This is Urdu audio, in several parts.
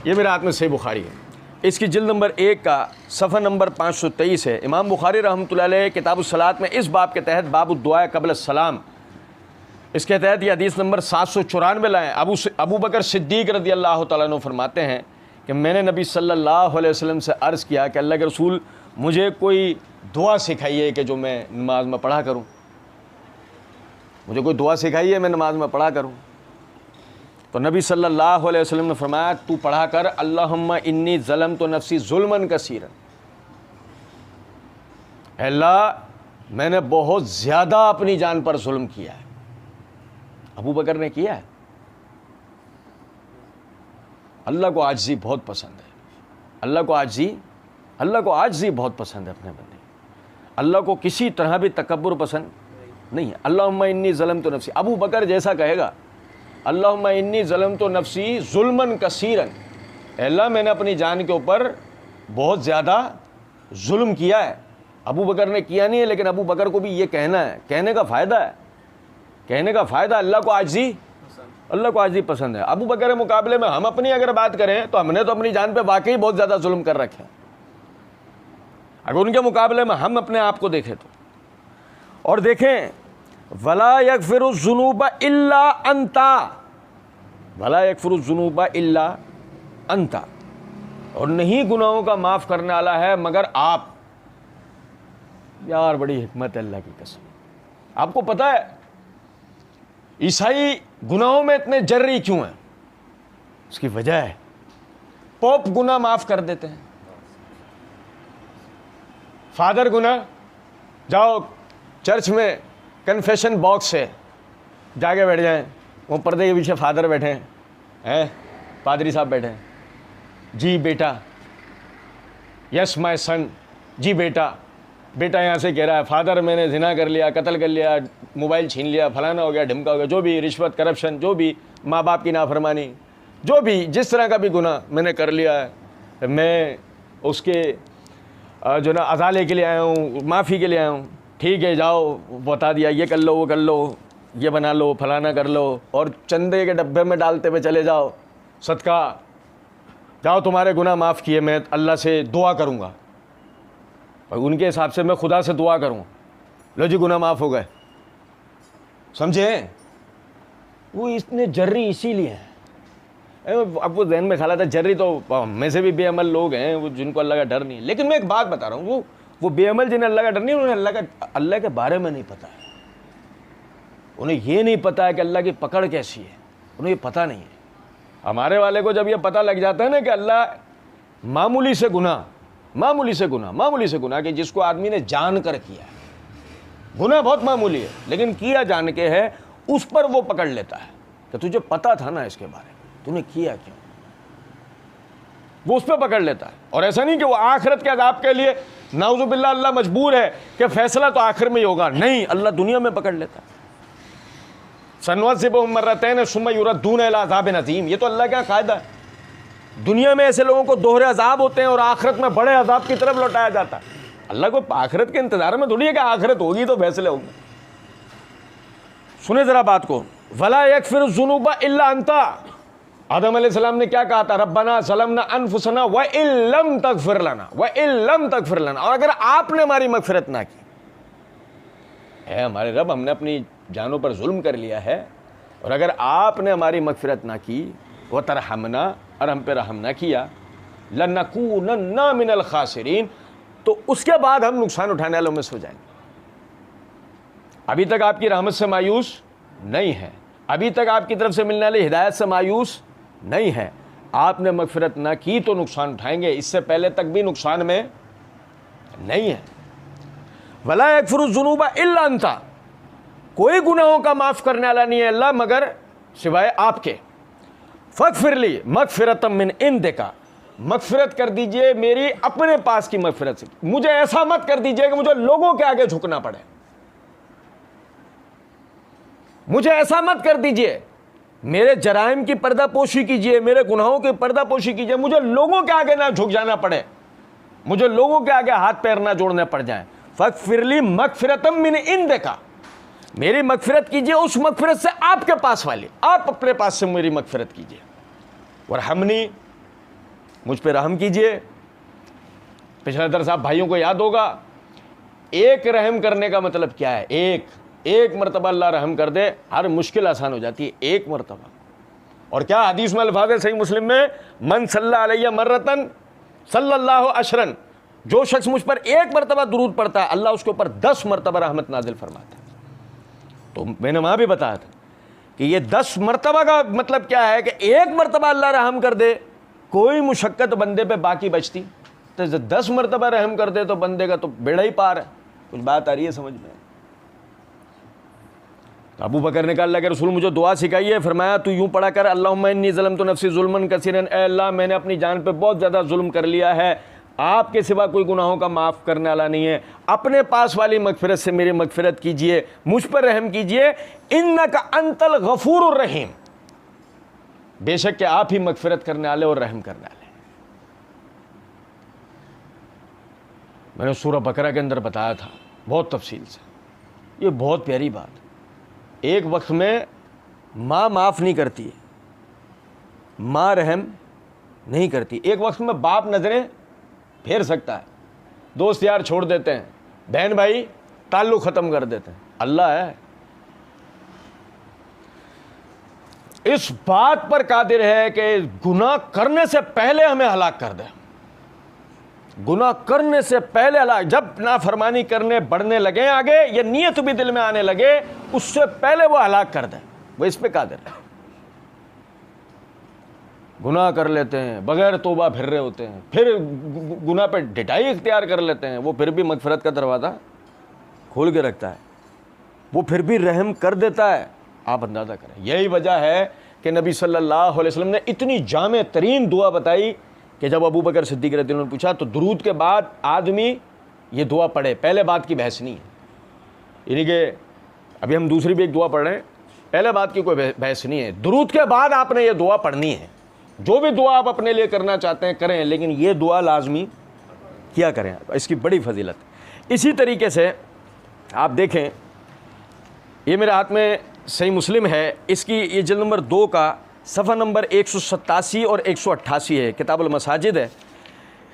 یہ میرے ہاتھ میں صحیح بخاری ہے، اس کی جلد نمبر 1 کا صفحہ نمبر 523 ہے۔ امام بخاری رحمۃ اللہ علیہ کتاب الصلاۃ میں اس باب کے تحت باب الدعاء قبل السلام، اس کے تحت یہ حدیث نمبر 794 لائیں۔ ابو بکر صدیق رضی اللہ تعالیٰ عنہ فرماتے ہیں کہ میں نے نبی صلی اللہ علیہ وسلم سے عرض کیا کہ اللہ کے رسول مجھے کوئی دعا سکھائیے کہ جو میں نماز میں پڑھا کروں، مجھے کوئی دعا سکھائیے میں نماز میں پڑھا کروں۔ تو نبی صلی اللہ علیہ وسلم نے فرمایا تو پڑھا کر اللہم انی ظلمت نفسی ظلما کثیرا، اے اللہ میں نے بہت زیادہ اپنی جان پر ظلم کیا ہے۔ ابو بکر نے کیا ہے؟ اللہ کو عاجزی بہت پسند ہے، اللہ کو عاجزی بہت پسند ہے اپنے بندے، اللہ کو کسی طرح بھی تکبر پسند نہیں ہے۔ اللہم انی ظلمت نفسی، ابو بکر جیسا کہے گا اللہم انی ظلمت نفسی ظلما کثیرا، اے اللہ میں نے اپنی جان کے اوپر بہت زیادہ ظلم کیا ہے۔ ابو بکر نے کیا نہیں ہے، لیکن ابو بکر کو بھی یہ کہنا ہے، کہنے کا فائدہ ہے، کہنے کا فائدہ، اللہ کو عاجزی پسند ہے۔ ابو بکر کے مقابلے میں ہم اپنی اگر بات کریں تو ہم نے تو اپنی جان پہ واقعی بہت زیادہ ظلم کر رکھے ہیں، اگر ان کے مقابلے میں ہم اپنے آپ کو دیکھیں تو۔ اور دیکھیں وَلَا يَغْفِرُ الذُّنُوبَ إِلَّا أَنْتَ، وَلَا يَغْفِرُ الذُّنُوبَ إِلَّا أَنْتَ، اور نہیں گناہوں کا معاف کرنے والا ہے مگر آپ۔ یار بڑی حکمت ہے اللہ کی قسم۔ آپ کو پتہ ہے عیسائی گناہوں میں اتنے جری کیوں ہیں؟ اس کی وجہ ہے پوپ گناہ معاف کر دیتے ہیں، فادر گناہ، جاؤ چرچ میں کنفیشن باکس سے جا کے بیٹھ جائیں، وہ پردے کے پیچھے فادر بیٹھے ہیں، پادری صاحب بیٹھے ہیں، جی بیٹا، یس مائی سن، جی بیٹا یہاں سے کہہ رہا ہے فادر میں نے زنا کر لیا، قتل کر لیا، موبائل چھین لیا، فلانا ہو گیا، ڈھمکا ہو گیا، جو بھی رشوت کرپشن، جو بھی ماں باپ کی نافرمانی، جو بھی جس طرح کا بھی گناہ میں نے کر لیا ہے، میں اس کے جو نا ازالے کے لیے آیا ہوں، معافی کے لیے آیا ہوں۔ ٹھیک ہے جاؤ بتا دیا، یہ کر لو وہ کر لو، یہ بنا لو فلانا کر لو، اور چندے کے ڈبے میں ڈالتے ہوئے چلے جاؤ، صدقہ جاؤ تمہارے گناہ معاف کیے، میں اللہ سے دعا کروں گا، اور ان کے حساب سے میں خدا سے دعا کروں، لو جی گناہ معاف ہو گئے، سمجھے؟ وہ اتنے جری اسی لیے ہیں۔ اب وہ ذہن میں خیال آتا ہے جری تو میں سے بھی بے عمل لوگ ہیں وہ جن کو اللہ کا ڈر نہیں ہے، لیکن میں ایک بات بتا رہا ہوں، وہ بے عمل جنہیں اللہ کا ڈر نہیں، انہیں اللہ کے بارے میں نہیں پتہ ہے، انہیں یہ نہیں پتہ ہے کہ اللہ کی پکڑ کیسی ہے، انہیں یہ پتہ نہیں ہے۔ ہمارے والے کو جب یہ پتہ لگ جاتا ہے نا کہ اللہ معمولی سے گناہ کہ جس کو آدمی نے جان کر کیا ہے، گناہ بہت معمولی ہے لیکن کیا جان کے ہے، اس پر وہ پکڑ لیتا ہے کہ تجھے پتہ تھا نا اس کے بارے میں، تو نے کیا کیوں، وہ اس پہ پکڑ لیتا ہے۔ اور ایسا نہیں کہ وہ آخرت کے عذاب کے لیے نعوذ باللہ اللہ مجبور ہے کہ فیصلہ تو آخر میں ہی ہوگا، نہیں، اللہ دنیا میں پکڑ لیتا ہے۔ سنعذبہم مرتین ثم یردون الی عذاب عظیم، یہ تو اللہ کا قاعدہ ہے، دنیا میں ایسے لوگوں کو دوہرے عذاب ہوتے ہیں اور آخرت میں بڑے عذاب کی طرف لوٹایا جاتا ہے۔ اللہ کو آخرت کے انتظار میں تھوڑی ہے کہ آخرت ہوگی تو فیصلے ہوں گے۔ سنیں ذرا بات کو، وَلَا يَغْفِرُ الذُّنُوبَ إِلَّا أَنْتَ، آدم علیہ السلام نے کیا کہا تھا؟ ربنا ظلمنا انفسنا وَإِن لَمْ تَغْفِرْ لَنَا، اور اگر آپ نے ہماری مغفرت نہ کی، اے ہمارے رب ہم نے اپنی جانوں پر ظلم کر لیا ہے، اور اگر آپ نے ہماری مغفرت نہ کی وَتَرْحَمْنَا، اور ہم پہ رحم نہ کیا، لَنَكُونَنَّ مِنَ الْخَاسِرِينَ، تو اس کے بعد ہم نقصان اٹھانے والوں میں سے ہو جائیں گے۔ ابھی تک آپ کی رحمت سے مایوس نہیں ہے، ابھی تک آپ کی طرف سے ملنے والی ہدایت سے مایوس نہیں ہے، آپ نے مغفرت نہ کی تو نقصان اٹھائیں گے، اس سے پہلے تک بھی نقصان میں نہیں ہے۔ وَلَا يَغْفِرُ الذُّنُوبَ إِلَّا أَنْتَ، کوئی گناہوں کا معاف کرنے والا نہیں ہے اللہ مگر سوائے آپ کے۔ فَاغْفِرْ لِي مَغْفِرَةً مِّنْ عِنْدِكَ، مغفرت کر دیجئے میری اپنے پاس کی مغفرت سے، مجھے ایسا مت کر دیجئے کہ مجھے لوگوں کے آگے جھکنا پڑے، مجھے ایسا مت کر دیجئے، میرے جرائم کی پردہ پوشی کیجئے، میرے گناہوں کی پردہ پوشی کیجئے، مجھے لوگوں کے آگے نہ جھک جانا پڑے، مجھے لوگوں کے آگے ہاتھ پیر نہ جوڑنے پڑ جائیں۔ فَاغْفِرْ لِي مَغْفِرَةً مِّنْ عِنْدِكَ، میری مغفرت کیجئے اس مغفرت سے آپ کے پاس والی، آپ اپنے پاس سے میری مغفرت کیجئے۔ وَارْحَمْنِی، مجھ پہ رحم کیجئے. پچھلا درس آپ بھائیوں کو یاد ہوگا, ایک رحم کرنے کا مطلب کیا ہے؟ ایک مرتبہ اللہ رحم کر دے, ہر مشکل آسان ہو جاتی ہے, ایک مرتبہ. اور کیا حدیث میں الفاظ ہے صحیح مسلم میں, من صلی علیہ مرتن صلی اللہ عشرن, جو شخص مجھ پر ایک مرتبہ درود پڑتا ہے اللہ اس کے اوپر 10 مرتبہ رحمت نازل فرماتا ہے. تو میں نے وہاں بھی بتایا تھا کہ یہ 10 مرتبہ کا مطلب کیا ہے کہ ایک مرتبہ اللہ رحم کر دے, کوئی مشقت بندے پہ باقی بچتی, تو 10 مرتبہ رحم کر دے تو بندے کا تو بیڑا ہی پار ہے. کچھ بات آ رہی ہے سمجھ میں؟ ابو بکر نے کہا اللہ کے رسول مجھے دعا سکھائی ہے. فرمایا تو یوں پڑھا کر اللہم انی ظلمت نفسی ظلما کثیرا, اے اللہ میں نے اپنی جان پہ بہت زیادہ ظلم کر لیا ہے, آپ کے سوا کوئی گناہوں کا معاف کرنے والا نہیں ہے, اپنے پاس والی مغفرت سے میری مغفرت کیجئے, مجھ پر رحم کیجئے, انک انت الغفور الرحیم, بے شک کہ آپ ہی مغفرت کرنے والے اور رحم کرنے والے. میں نے سورہ بقرہ کے اندر بتایا تھا بہت تفصیل سے, یہ بہت پیاری بات. ایک وقت میں ماں معاف نہیں کرتی ہے, ماں رحم نہیں کرتی, ایک وقت میں باپ نظریں پھیر سکتا ہے, دوست یار چھوڑ دیتے ہیں, بہن بھائی تعلق ختم کر دیتے ہیں, اللہ ہے اس بات پر قادر ہے کہ گناہ کرنے سے پہلے ہمیں ہلاک کر دے, گناہ کرنے سے پہلے ہلاک, جب نافرمانی کرنے بڑھنے لگے آگے, یہ نیت بھی دل میں آنے لگے, اس سے پہلے وہ ہلاک کر دے, وہ اس پہ قادر ہے. گناہ کر لیتے ہیں بغیر توبہ پھر رہے ہوتے ہیں, پھر گناہ پہ ڈٹائی اختیار کر لیتے ہیں, وہ پھر بھی مغفرت کا دروازہ کھول کے رکھتا ہے, وہ پھر بھی رحم کر دیتا ہے. آپ اندازہ کریں, یہی وجہ ہے کہ نبی صلی اللہ علیہ وسلم نے اتنی جامع ترین دعا بتائی کہ جب ابو بکر صدیق رضی اللہ عنہ نے پوچھا تو درود کے بعد آدمی یہ دعا پڑھے, پہلے بات کی بحث نہیں ہے, یعنی کہ ابھی ہم دوسری بھی ایک دعا پڑھ رہے ہیں, پہلے بات کی کوئی بحث نہیں ہے, درود کے بعد آپ نے یہ دعا پڑھنی ہے. جو بھی دعا آپ اپنے لیے کرنا چاہتے ہیں کریں, لیکن یہ دعا لازمی کیا کریں, اس کی بڑی فضیلت. اسی طریقے سے آپ دیکھیں, یہ میرے ہاتھ میں صحیح مسلم ہے, اس کی یہ جلد نمبر 2 کا صفحہ نمبر 187 اور 188 ہے, کتاب المساجد ہے.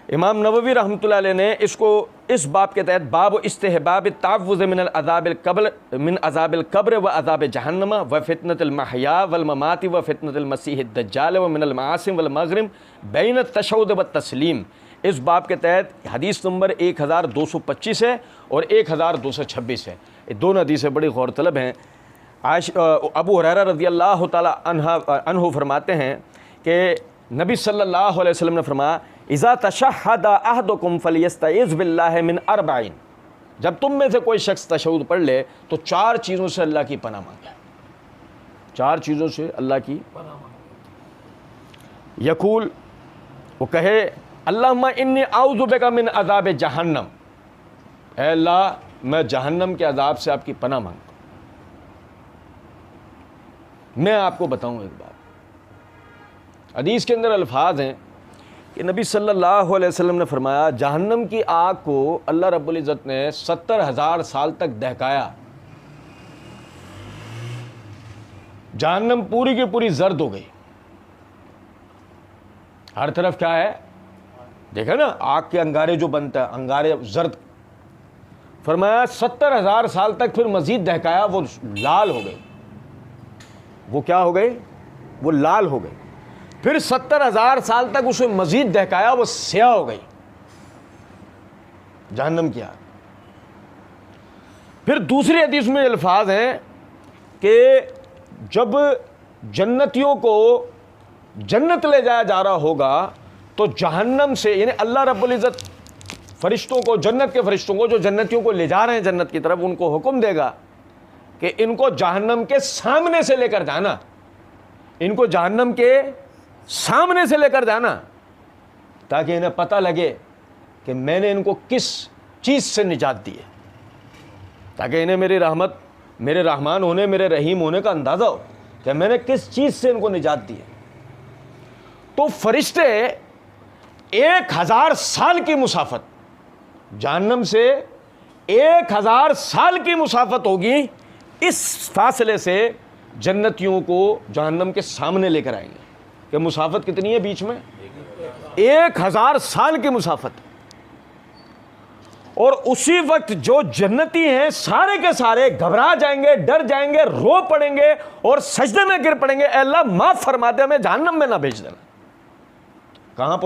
امام نووی رحمۃ اللہ علیہ نے اس کو اس باب کے تحت باب استحباب التعوذ من عذاب القبر و عذاب جہنم و فتنۃ المحیا والممات و فتنۃ المسیح الدجال و من المعاصم والمغرم بین التشہد والتسلیم. اس باب کے تحت حدیث نمبر 1225 ہے اور 1226 ہے. یہ دونوں حدیثیں بڑی غور طلب ہیں. ابو ہریرہ رضی اللہ تعالی عنہ فرماتے ہیں کہ نبی صلی اللہ علیہ وسلم نے فرمایا اذا تشہد احدکم فلیستعذ باللہ من 4, جب تم میں سے کوئی شخص تشہد پڑھ لے تو 4 چیزوں سے اللہ کی پناہ مانگے, 4 چیزوں سے اللہ کی پناہ مانگے. یقول, وہ کہے اللہم انی اعوذ بک من عذاب جہنم, اے اللہ میں جہنم کے عذاب سے آپ کی پناہ مانگتا ہوں. میں آپ کو بتاؤں ایک بات, حدیث کے اندر الفاظ ہیں کہ نبی صلی اللہ علیہ وسلم نے فرمایا جہنم کی آگ کو اللہ رب العزت نے 70,000 سال تک دہکایا, جہنم پوری کی پوری زرد ہو گئی, ہر طرف کیا ہے دیکھا نا, آگ کے انگارے جو بنتا ہے انگارے زرد. فرمایا 70,000 سال تک پھر مزید دہکایا, وہ لال ہو گئی, وہ کیا ہو گئی, وہ لال ہو گئی. پھر 70,000 سال تک اسے مزید دہکایا, وہ سیاہ ہو گئی جہنم کی آگ. پھر دوسری حدیث میں الفاظ ہیں کہ جب جنتیوں کو جنت لے جایا جا رہا ہوگا تو جہنم سے, یعنی اللہ رب العزت فرشتوں کو, جنت کے فرشتوں کو جو جنتیوں کو لے جا رہے ہیں جنت کی طرف, ان کو حکم دے گا کہ ان کو جہنم کے سامنے سے لے کر جانا, ان کو جہنم کے سامنے سے لے کر جانا, تاکہ انہیں پتہ لگے کہ میں نے ان کو کس چیز سے نجات دی ہے, تاکہ انہیں میری رحمت, میرے رحمان ہونے, میرے رحیم ہونے کا اندازہ ہو کہ میں نے کس چیز سے ان کو نجات دی ہے. تو فرشتے 1000 سال کی مسافت, جہنم سے 1000 سال کی مسافت ہوگی, اس فاصلے سے جنتیوں کو جہنم کے سامنے لے کر آئیں گے. کہ مسافت کتنی ہے بیچ میں, 1000 سال کی مسافت. اور اسی وقت جو جنتی ہیں سارے کے سارے گھبرا جائیں گے, ڈر جائیں گے, رو پڑیں گے اور سجدے میں گر پڑیں گے, اے اللہ معاف فرما دے, ہمیں جہنم میں نہ بھیج دینا. کہاں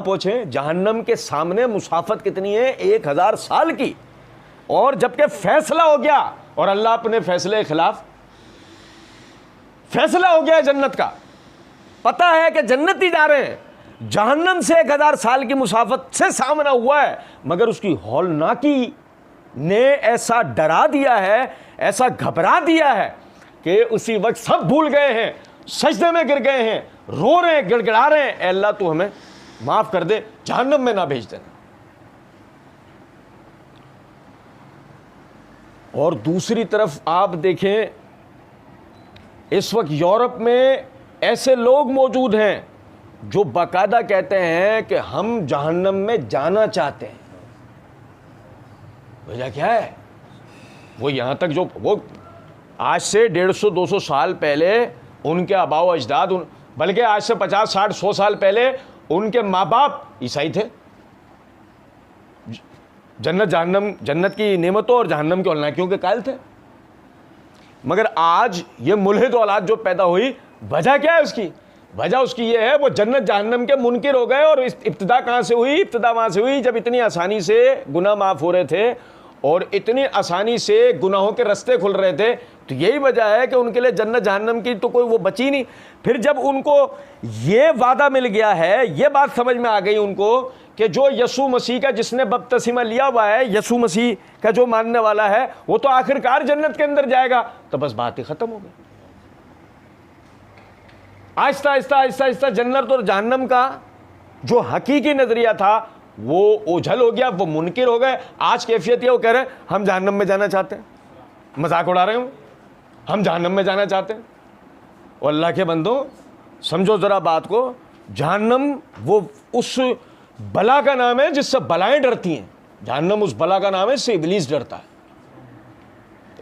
پہنچے؟ جہنم کے سامنے مسافت کتنی ہے؟ 1000 سال کی. اور جبکہ فیصلہ ہو گیا, اور اللہ اپنے فیصلے کے خلاف, فیصلہ ہو گیا جنت کا, پتہ ہے کہ جنتی جا رہے ہیں, جہنم سے 1000 سال کی مسافت سے سامنا ہوا ہے, مگر اس کی ہولناکی نے ایسا ڈرا دیا ہے, ایسا گھبرا دیا ہے کہ اسی وقت سب بھول گئے ہیں, سجدے میں گر گئے ہیں, رو رہے ہیں, گڑ گڑا رہے ہیں, اے اللہ تو ہمیں معاف کر دے, جہنم میں نہ بھیج دینا. اور دوسری طرف آپ دیکھیں, اس وقت یورپ میں ایسے لوگ موجود ہیں جو باقاعدہ کہتے ہیں کہ ہم جہنم میں جانا چاہتے ہیں. وجہ کیا ہے؟ وہ یہاں تک جو وہ آج سے 150-200 سال پہلے ان کے آباء و اجداد, بلکہ آج سے 50-60-100 سال پہلے ان کے ماں باپ عیسائی تھے. جنت کی نعمتوں اور جہنم کے ہولناکیوں کے قائل تھے. مگر آج یہ ملحد اولاد جو پیدا ہوئی, وجہ کیا ہے اس کی؟ وجہ اس کی یہ ہے وہ جنت جہنم کے منکر ہو گئے. اور ابتدا کہاں سے ہوئی؟ ابتدا وہاں سے ہوئی جب اتنی آسانی سے گناہ معاف ہو رہے تھے اور اتنی آسانی سے گناہوں کے رستے کھل رہے تھے. تو یہی وجہ ہے کہ ان کے لیے جنت جہنم کی تو کوئی وہ بچی نہیں. پھر جب ان کو یہ وعدہ مل گیا ہے, یہ بات سمجھ میں آ گئی ان کو کہ جو یسوع مسیح کا جس نے بپتسمہ لیا ہوا ہے, یسوع مسیح کا جو ماننے والا ہے, وہ تو آخرکار جنت کے اندر جائے گا, تو بس بات ہی ختم ہو گئی. آہستہ آہستہ جنت اور جہنم کا جو حقیقی نظریہ تھا وہ اوجھل ہو گیا, وہ منکر ہو گئے. آج کیفیت یہ, وہ کہہ رہے ہیں ہم جہنم میں جانا چاہتے ہیں. مذاق اڑا رہے ہوں, ہم جہنم میں جانا چاہتے ہیں. اور اللہ کے بندوں سمجھو ذرا بات کو, جہنم وہ اس بلا کا نام ہے جس سے بلائیں ڈرتی ہیں. جہنم اس بلا کا نام ہے جس سے ابلیس ڈرتا ہے.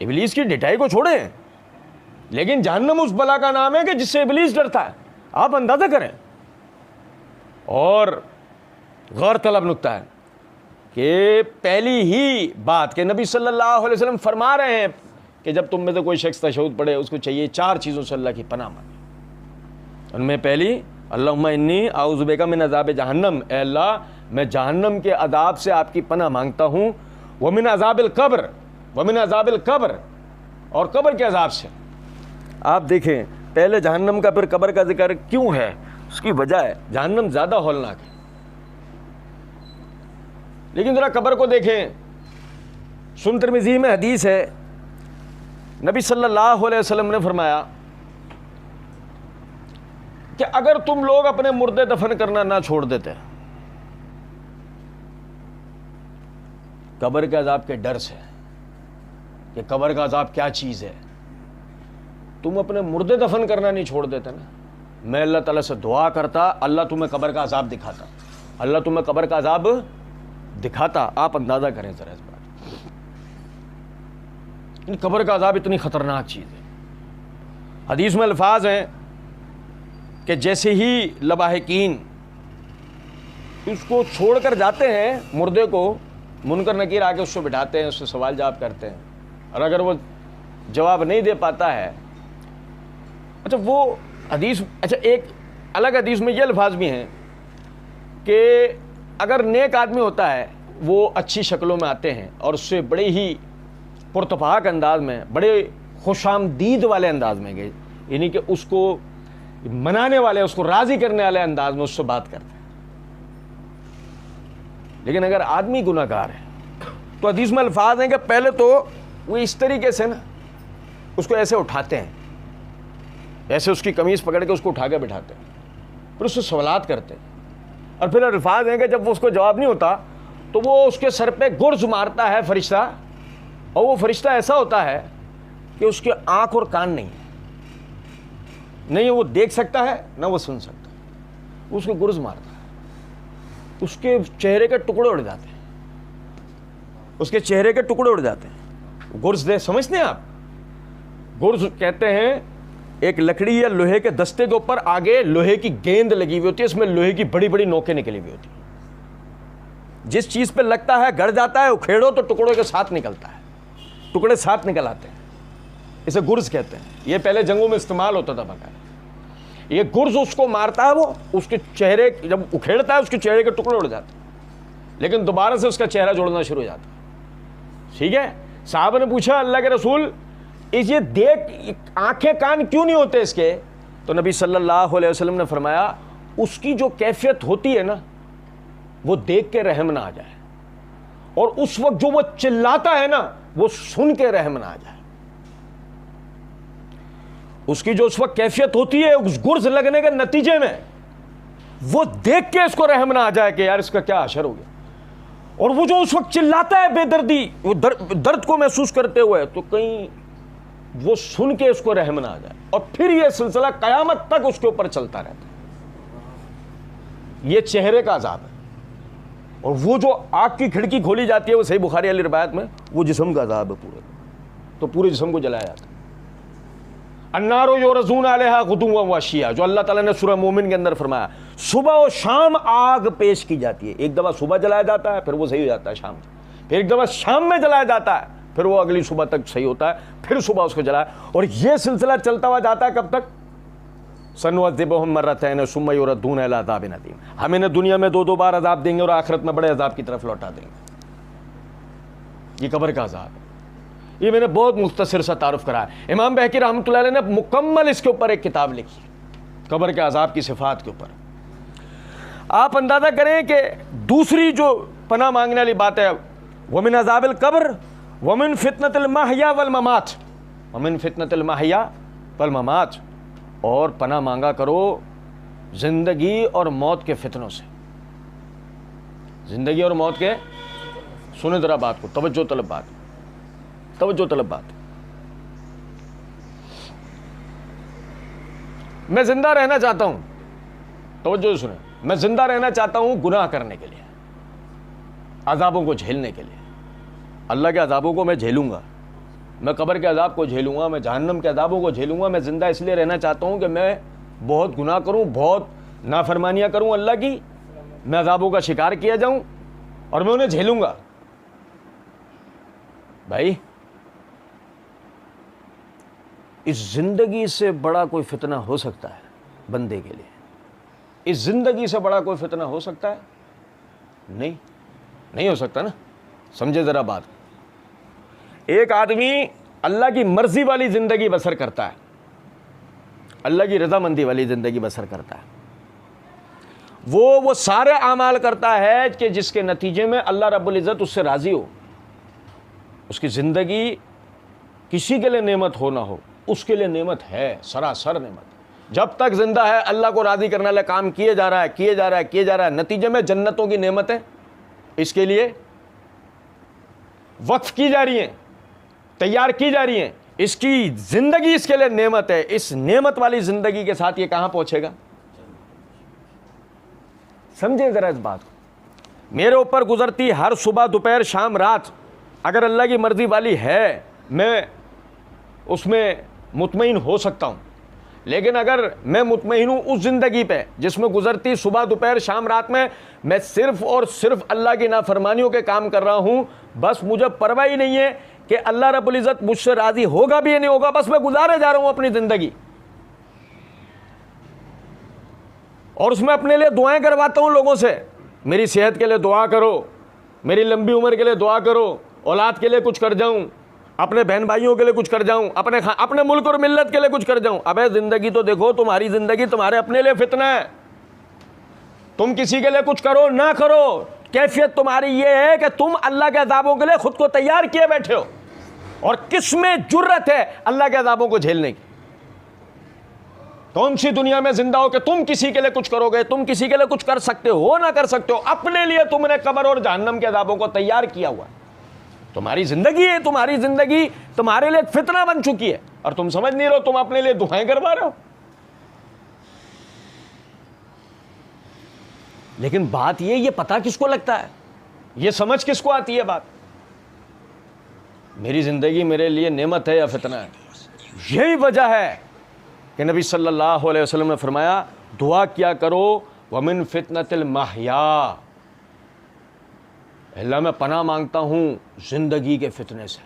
ابلیس کی ڈٹائی کو چھوڑیں, لیکن جہنم اس بلا کا نام ہے کہ جس سے ابلیس ڈرتا ہے. آپ اندازہ کریں. اور غور طلب نکتہ ہے کہ پہلی ہی بات کہ نبی صلی اللہ علیہ وسلم فرما رہے ہیں کہ جب تم میں سے کوئی شخص تشہد پڑھے اس کو چاہیے 4 چیزوں سے اللہ کی پناہ مانگے. ان میں پہلی, اللہم انی اعوذ بک من عذاب جہنم, اے اللہ میں جہنم کے عذاب سے آپ کی پناہ مانگتا ہوں. ومن عذاب القبر, ومن عذاب القبر, اور قبر کے عذاب سے. آپ دیکھیں پہلے جہنم کا پھر قبر کا ذکر کیوں ہے؟ اس کی وجہ ہے جہنم زیادہ ہولناک ہے. لیکن ذرا قبر کو دیکھیں. سنن ترمذی میں حدیث ہے, نبی صلی اللہ علیہ وسلم نے فرمایا کہ اگر تم لوگ اپنے مردے دفن کرنا نہ چھوڑ دیتے قبر کے عذاب کے ڈر سے کہ قبر کا عذاب کیا چیز ہے, تم اپنے مردے دفن کرنا نہیں چھوڑ دیتے نا, میں اللہ تعالیٰ سے دعا کرتا اللہ تمہیں قبر کا عذاب دکھاتا, اللہ تمہیں قبر کا عذاب دکھاتا. آپ اندازہ کریں ذرا اس بات. قبر کا عذاب اتنی خطرناک چیز ہے. حدیث میں الفاظ ہیں کہ جیسے ہی لواحقین اس کو چھوڑ کر جاتے ہیں مردے کو, منکر نکیر آ کے اس کو بٹھاتے ہیں, اس سے سوال جواب کرتے ہیں, اور اگر وہ جواب نہیں دے پاتا ہے, اچھا وہ حدیث, اچھا ایک الگ حدیث میں یہ الفاظ بھی ہیں کہ اگر نیک آدمی ہوتا ہے وہ اچھی شکلوں میں آتے ہیں اور اس سے بڑے ہی پرتپاک انداز میں, بڑے خوش آمدید والے انداز میں گئے, یعنی کہ اس کو منانے والے, اس کو راضی کرنے والے انداز میں اس سے بات کرتے ہیں. لیکن اگر آدمی گناہ گار ہے تو حدیث میں الفاظ ہیں کہ پہلے تو وہ اس طریقے سے نا اس کو ایسے اٹھاتے ہیں, ایسے اس کی قمیض پکڑ کے اس کو اٹھا کے بٹھاتے ہیں, پھر اس سے سوالات کرتے ہیں, اور پھر الفاظ ہیں کہ جب وہ اس کو جواب نہیں ہوتا تو وہ اس کے سر پہ گرز مارتا ہے فرشتہ, اور وہ فرشتہ ایسا ہوتا ہے کہ اس کے آنکھ اور کان نہیں ہے, نہیں وہ دیکھ سکتا ہے نہ وہ سن سکتا ہے, اس کو گرز مارتا ہے, اس کے چہرے کے ٹکڑے اڑ جاتے ہیں, اس کے چہرے کے ٹکڑے اڑ جاتے ہیں. گرز دے سمجھتے ہیں آپ؟ گرز کہتے ہیں ایک لکڑی یا لوہے کے دستے کے اوپر آگے لوہے کی گیند لگی ہوئی ہوتی ہے, اس میں لوہے کی بڑی بڑی نوکیں نکلی ہوئی ہوتی ہیں. جس چیز پہ لگتا ہے گڑ جاتا ہے, اکھیڑو تو ٹکڑوں کے ساتھ نکلتا ہے, ٹکڑے ساتھ نکل آتے ہیں. اسے گرز کہتے ہیں. یہ پہلے جنگوں میں استعمال ہوتا تھا باقاعدہ. یہ گرز اس کو مارتا ہے, وہ اس کے چہرے جب اکھیڑتا ہے اس کے چہرے کے ٹکڑے اڑ جاتے ہیں, لیکن دوبارہ سے اس کا چہرہ جوڑنا شروع ہو جاتا ہے. ٹھیک ہے. صحابہ نے پوچھا اللہ کے رسول اس یہ دیکھ آنکھیں کان کیوں نہیں ہوتے اس کے؟ تو نبی صلی اللہ علیہ وسلم نے فرمایا اس کی جو کیفیت ہوتی ہے نا وہ دیکھ کے رحم نہ آ جائے, اور اس وقت جو وہ چلاتا ہے نا وہ سن کے رحم نہ آ جائے. اس کی جو اس وقت کیفیت ہوتی ہے اس گرز لگنے کے نتیجے میں وہ دیکھ کے اس کو رحم نہ آ جائے کہ یار اس کا کیا حشر ہو گیا. اور وہ جو اس وقت چلاتا ہے بے دردی, وہ درد کو محسوس کرتے ہوئے, تو کہیں وہ سن کے اس کو رحم نہ آ جائے. اور پھر یہ سلسلہ قیامت تک اس کے اوپر چلتا رہتا ہے. یہ چہرے کا عذاب ہے. اور وہ جو آگ کی کھڑکی کھولی جاتی ہے وہ صحیح بخاری والی روایت میں وہ جسم کا عذاب ہے پورے, تو پورے جسم کو جلایا جاتا ہے. النار یورزون علیہا غدوا وعشیا, جو اللہ تعالیٰ نے سورہ مومن کے اندر فرمایا صبح و شام آگ پیش کی جاتی ہے. ایک دفعہ صبح جلایا جاتا ہے پھر وہ صحیح ہو جاتا ہے شام میں, پھر ایک دفعہ شام میں جلایا جاتا ہے پھر وہ اگلی صبح تک صحیح ہوتا ہے, پھر صبح اس کو جلایا. اور یہ سلسلہ چلتا ہوا جاتا ہے کب تک؟ سنعذبہم مرتین ثم یردون الی عذاب عظیم, ہم انہیں دنیا میں 2 بار عذاب دیں گے اور آخرت میں بڑے عذاب کی طرف لوٹا دیں گے. یہ قبر کا عذاب ہے. یہ میں نے بہت مختصر سا تعارف کرا ہے. امام بہقی رحمۃ اللہ علیہ نے مکمل اس کے اوپر ایک کتاب لکھی قبر کے عذاب کی صفات کے اوپر. آپ اندازہ کریں کہ دوسری جو پناہ مانگنے والی بات ہے ومن عذاب القبر ومن فتنۃ المحیا والممات, ومن فتنۃ المحیا والممات, اور پناہ مانگا کرو زندگی اور موت کے فتنوں سے. زندگی اور موت کے, سنیں ذرا بات کو, توجہ طلب بات, توجہ طلب بات. میں زندہ رہنا چاہتا ہوں, توجہ سنیں, میں زندہ رہنا چاہتا ہوں گناہ کرنے کے لیے, عذابوں کو جھیلنے کے لیے. اللہ کے عذابوں کو میں جھیلوں گا, میں قبر کے عذاب کو جھیلوں گا, میں جہنم کے عذابوں کو جھیلوں گا. میں زندہ اس لیے رہنا چاہتا ہوں کہ میں بہت گناہ کروں, بہت نافرمانیاں کروں اللہ کی, میں عذابوں کا شکار کیا جاؤں اور میں انہیں جھیلوں گا. بھائی اس زندگی سے بڑا کوئی فتنہ ہو سکتا ہے بندے کے لیے؟ اس زندگی سے بڑا کوئی فتنہ ہو سکتا ہے؟ نہیں ہو سکتا نا. سمجھے ذرا بات. ایک آدمی اللہ کی مرضی والی زندگی بسر کرتا ہے, اللہ کی رضامندی والی زندگی بسر کرتا ہے, وہ سارے اعمال کرتا ہے کہ جس کے نتیجے میں اللہ رب العزت اس سے راضی ہو. اس کی زندگی کسی کے لیے نعمت ہو نہ ہو, اس کے لیے نعمت ہے, سراسر نعمت. جب تک زندہ ہے اللہ کو راضی کرنے والے کام کیے جا رہا ہے, نتیجے میں جنتوں کی نعمتیں اس کے لیے وقف کی جا رہی ہیں, تیار کی جا رہی ہیں. اس کی زندگی اس کے لیے نعمت ہے. اس نعمت والی زندگی کے ساتھ یہ کہاں پہنچے گا؟ سمجھے ذرا اس بات کو. میرے اوپر گزرتی ہر صبح دوپہر شام رات اگر اللہ کی مرضی والی ہے میں اس میں مطمئن ہو سکتا ہوں, لیکن اگر میں مطمئن ہوں اس زندگی پہ جس میں گزرتی صبح دوپہر شام رات میں صرف اور صرف اللہ کی نافرمانیوں کے کام کر رہا ہوں, بس مجھے پرواہ ہی نہیں ہے کہ اللہ رب العزت مجھ سے راضی ہوگا بھی یا نہیں ہوگا, بس میں گزارے جا رہا ہوں اپنی زندگی, اور اس میں اپنے لیے دعائیں کرواتا ہوں لوگوں سے, میری صحت کے لیے دعا کرو, میری لمبی عمر کے لیے دعا کرو, اولاد کے لیے کچھ کر جاؤں, اپنے بہن بھائیوں کے لیے کچھ کر جاؤں, اپنے ملک اور ملت کے لیے کچھ کر جاؤں. ابے زندگی تو دیکھو, تمہاری زندگی تمہارے اپنے لیے فتنہ ہے. تم کسی کے لیے کچھ کرو نہ کرو, کیفیت تمہاری یہ ہے کہ تم اللہ کے عذابوں کے لیے خود کو تیار کیے بیٹھے ہو, اور کس میں جرت ہے اللہ کے عذابوں کو جھیلنے کی؟ کون سی دنیا میں زندہ ہو کہ تم کسی کے لیے کچھ کرو گے, تم کسی کے لیے کچھ کر سکتے ہو نہ کر سکتے ہو؟ اپنے لیے تم نے قبر اور جہنم کے عذابوں کو تیار کیا ہوا ہے. تمہاری زندگی ہے, تمہاری زندگی تمہارے لیے فتنہ بن چکی ہے, اور تم سمجھ نہیں رہو, تم اپنے لیے دعائیں کروا رہے ہو. لیکن بات یہ پتہ کس کو لگتا ہے, یہ سمجھ کس کو آتی ہے بات؟ میری زندگی میرے لیے نعمت ہے یا فتنہ ہے؟ یہی وجہ ہے کہ نبی صلی اللہ علیہ وسلم نے فرمایا دعا کیا کرو ومن فتنۃ المحیا، اللہ میں پناہ مانگتا ہوں زندگی کے فتنے سے،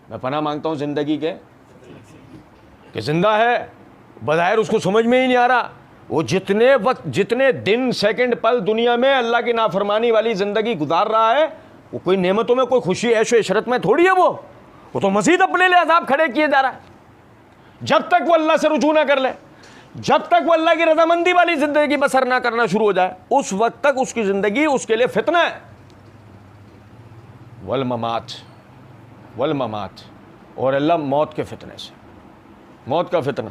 میں پناہ مانگتا ہوں زندگی کے، کہ زندہ ہے بظاہر اس کو سمجھ میں ہی نہیں آ رہا، وہ جتنے وقت جتنے دن سیکنڈ پل دنیا میں اللہ کی نافرمانی والی زندگی گزار رہا ہے، وہ کوئی نعمتوں میں کوئی خوشی عیش و عشرت میں تھوڑی ہے، وہ تو مزید اپنے لیے عذاب کھڑے کیے جا رہا ہے۔ جب تک وہ اللہ سے رجوع نہ کر لے، جب تک وہ اللہ کی رضامندی والی زندگی بسر نہ کرنا شروع ہو جائے، اس وقت تک اس کی زندگی اس کے لیے فتنہ ہے۔ والممات، والممات، اور اللہ موت کے فتنے سے، موت کا فتنہ۔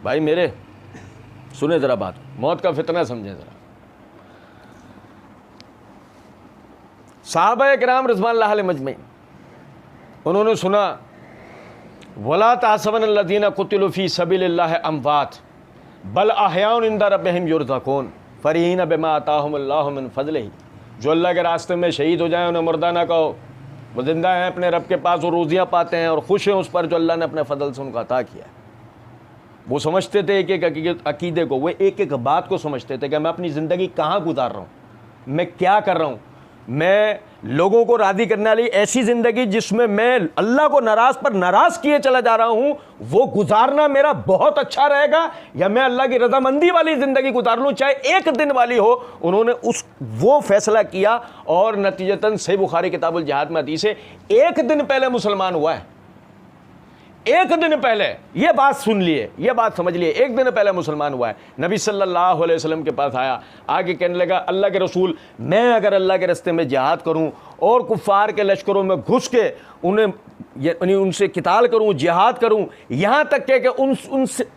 بھائی میرے سنیں ذرا بات، موت کا فتنہ سمجھیں ذرا۔ صحابہ کرام رضوان اللہ علیہم اجمعین، انہوں نے سنا وَلَا تَحْسَبَنَّ الَّذِينَ قُتِلُوا فِي سَبِيلِ اللَّهِ أَمْوَاتٌ بَلْ أَحْيَاءٌ عِندَ رَبِّهِمْ يُرْزَقُونَ فَرِحِينَ بِمَا آتَاهُمُ اللَّهُ مِنْ فَضْلِهِ، جو اللہ کے راستے میں شہید ہو جائیں انہیں مردہ نہ کہو، وہ زندہ ہیں اپنے رب کے پاس، وہ روزیاں پاتے ہیں اور خوش ہیں اس پر جو اللہ نے اپنے فضل سے ان کو عطا کیا ہے۔ وہ سمجھتے تھے ایک ایک عقیدے کو، وہ ایک ایک بات کو سمجھتے تھے کہ میں اپنی زندگی کہاں گزار رہا ہوں، میں کیا کر رہا ہوں، میں لوگوں کو راضی کرنے والی ایسی زندگی جس میں میں اللہ کو ناراض پر ناراض کیے چلا جا رہا ہوں، وہ گزارنا میرا بہت اچھا رہے گا، یا میں اللہ کی رضامندی والی زندگی گزار لوں چاہے ایک دن والی ہو۔ انہوں نے وہ فیصلہ کیا، اور نتیجتاً صحیح بخاری کتاب الجہاد میں حدیث ہے، ایک دن پہلے مسلمان ہوا ہے، ایک دن پہلے، یہ بات سن لیے، یہ بات سمجھ لیے، ایک دن پہلے مسلمان ہوا ہے۔ نبی صلی اللہ علیہ وسلم کے پاس آیا، آگے کہنے لگا اللہ کے رسول، میں اگر اللہ کے راستے میں جہاد کروں اور کفار کے لشکروں میں گھس کے ان سے قتال کروں، جہاد کروں، یہاں تک کہ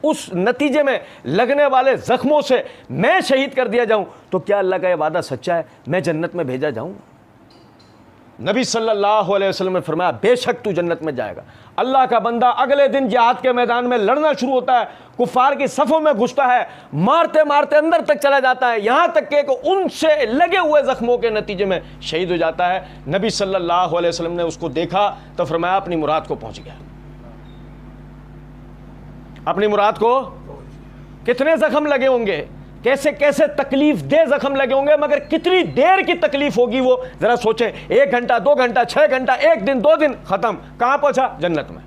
اس نتیجے میں لگنے والے زخموں سے میں شہید کر دیا جاؤں، تو کیا اللہ کا یہ وعدہ سچا ہے میں جنت میں بھیجا جاؤں؟ نبی صلی اللہ علیہ وسلم نے فرمایا بے شک تو جنت میں جائے گا۔ اللہ کا بندہ اگلے دن جہاد کے میدان میں لڑنا شروع ہوتا ہے، کفار کی صفوں میں گھستا ہے، مارتے مارتے اندر تک چلا جاتا ہے، یہاں تک کہ ان سے لگے ہوئے زخموں کے نتیجے میں شہید ہو جاتا ہے۔ نبی صلی اللہ علیہ وسلم نے اس کو دیکھا تو فرمایا اپنی مراد کو پہنچ گیا، اپنی مراد کو۔ کتنے زخم لگے ہوں گے، کیسے کیسے تکلیف دہ زخم لگے ہوں گے، مگر کتنی دیر کی تکلیف ہوگی وہ ذرا سوچیں، 1 گھنٹہ 2 گھنٹہ 6 گھنٹہ 1 دن 2 دن، ختم، کہاں پہنچا؟ جنت میں۔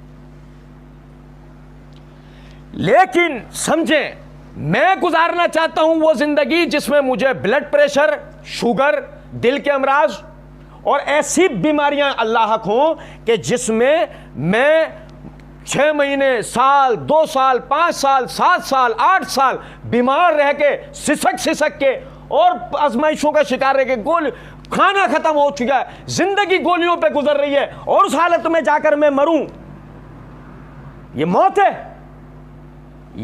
لیکن سمجھیں، میں گزارنا چاہتا ہوں وہ زندگی جس میں مجھے بلڈ پریشر، شوگر، دل کے امراض اور ایسی بیماریاں اللہ حق ہوں کہ جس میں 6 مہینے، سال، 2 سال، 5 سال، 7 سال، 8 سال بیمار رہ کے سسک کے اور آزمائشوں کا شکار رہ کے کھانا ختم ہو چکا ہے، زندگی گولیوں پہ گزر رہی ہے، اور اس حالت میں جا کر میں مروں، یہ موت ہے،